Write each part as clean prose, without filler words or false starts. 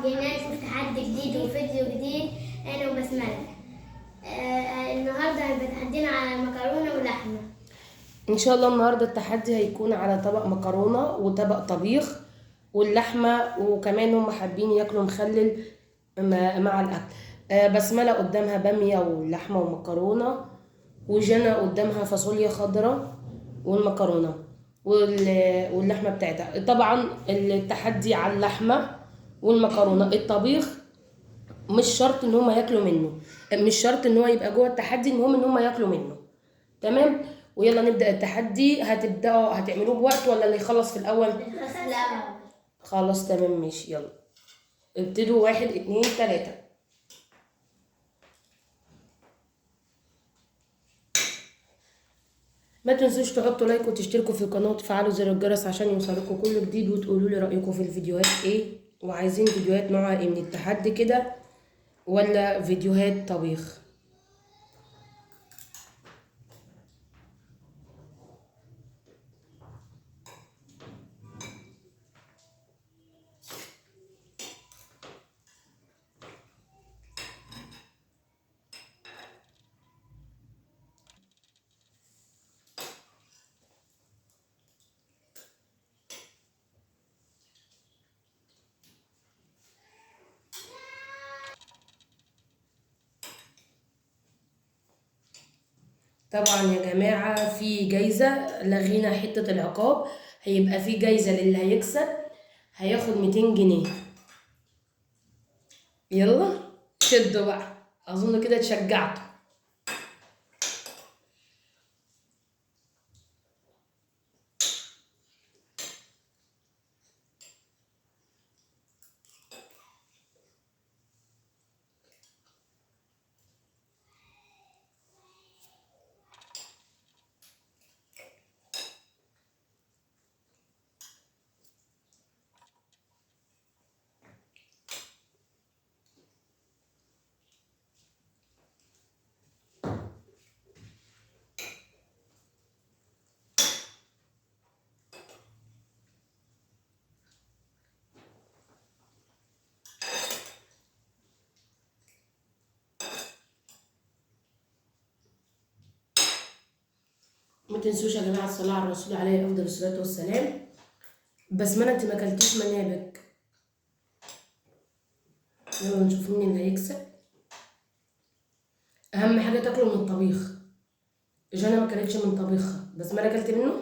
جينا نشوف تحدي جديد وفيديو جديد انا وبسملة. النهارده هيبقى تحدينا على مكرونه ولحمه. ان شاء الله النهارده التحدي هيكون على طبق مكرونه وطبق طبيخ واللحمه، وكمان هم حابين ياكلوا مخلل مع الاكل. بسمله قدامها باميه واللحمه ومكرونه، وجنى قدامها فاصوليا خضراء والمكرونه واللحمه بتاعتها. طبعا التحدي على اللحمه والمكرونه. الطبيخ مش شرط ان هم ياكلوا منه، مش شرط ان هو يبقى جوه التحدي، المهم ان هم ياكلوا منه. تمام، ويلا نبدأ التحدي. هتعملوه بوقت ولا اللي يخلص في الأول؟ لا، خلاص تمام ماشي، يلا ابتدوا. 1 2 3. ما تنسوش تحطوا لايك وتشتركوا في القناة وتفعلوا زر الجرس عشان يوصلكوا كل جديد، وتقولوا لي رأيكم في الفيديوهات ايه، وعايزين فيديوهات نوعها ايه من التحدي كده ولا فيديوهات طبيخ. طبعا يا جماعة في جايزة، لغينا حتة العقاب، هيبقى في جايزة للي هيكسب، هياخد 200 جنيه. يلا شدوا بقى، اظن كده اتشجعتوا. ما تنسوش يا جماعه الصلاه على الرسول عليه افضل الصلاه والسلام. بسمله انت ما اكلتيش منابك. يلا نشوف مين اللي هيكسب. اهم حاجه تاكلوا من الطبيخ. جانا ما كانتش من طبيخها، بسمله اكلت منه.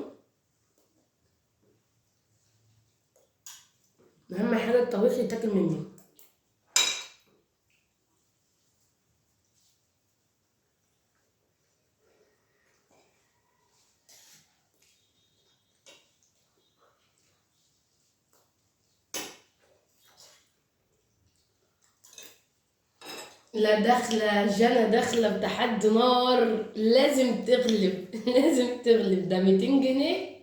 اهم حاجه الطبيخ يتاكل منه. لا داخله جانا، داخله بتحدي نار، لازم تغلب لازم تغلب، ده 200 جنيه.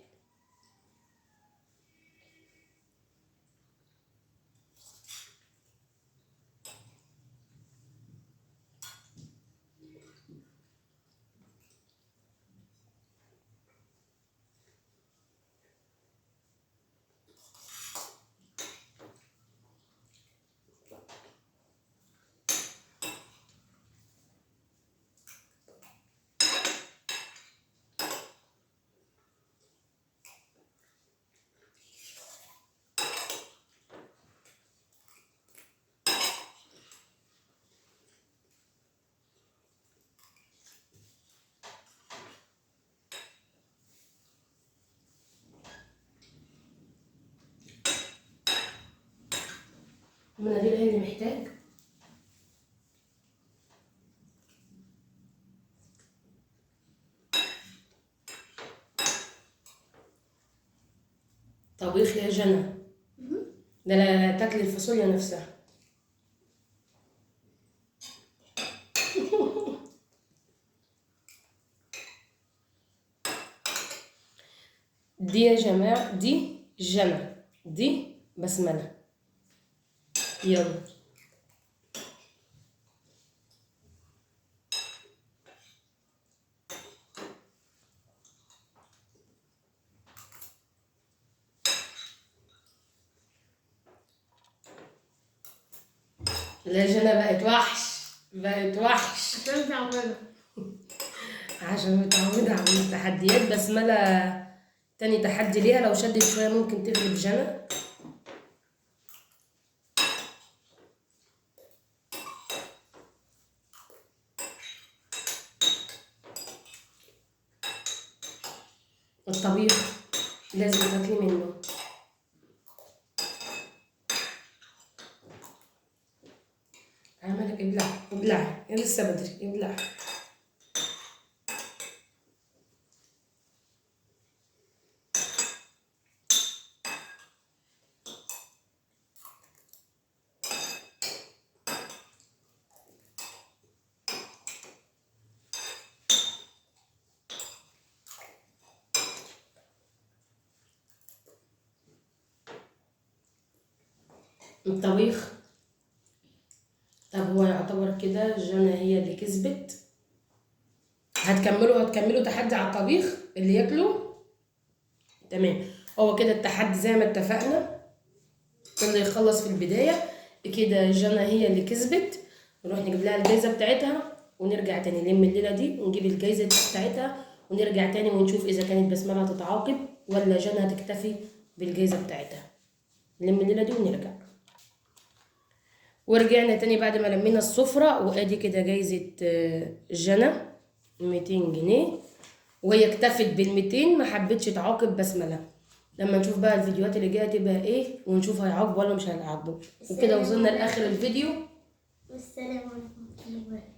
مناديل ايه اللي محتاج؟ طبيخ يا جنى. ده لا تاكل الفاصوليا نفسها. دي يا جماعة دي جنى، دي بسملة. يلا لا جنى بقت وحش، بقت وحش عشان متعودة. عشان متعودة على التحديات. بسملة تاني تحدي ليها، لو شدت شوية ممكن تغلب جنى. الطبيخ لازم تاكلي منه. عمالك ابلع ابلع، لسه بدري، ابلع. الطبيخ، طب هو يعتبر كده جنى هي اللي كسبت. هتكملوا تحدي على الطبيخ اللي ياكله. تمام، هو كده التحدي زي ما اتفقنا، اللي يخلص في البداية كده جنى هي اللي كسبت. نروح نجيب لها الجايزة بتاعتها ونرجع تاني نلم الليلة دي ونجيب الجايزة بتاعتها ونرجع تاني ونشوف إذا كانت بسملة هتتعاقب ولا جنى هتكتفي بالجايزة بتاعتها. نلم الليلة دي ونرجع. ورجعنا تاني بعد ما لمينا السفرة، وادي كده جايزة جنى 200 جنيه، وهي اكتفت بال200، ما حبتش تعاقب بسملة. لما نشوف بقى الفيديوهات اللي جايه تبقى ايه ونشوف هيعاقبوا ولا مش هيعاقبوا. وكده وصلنا لاخر الفيديو. والسلام عليكم ورحمة الله وبركاته.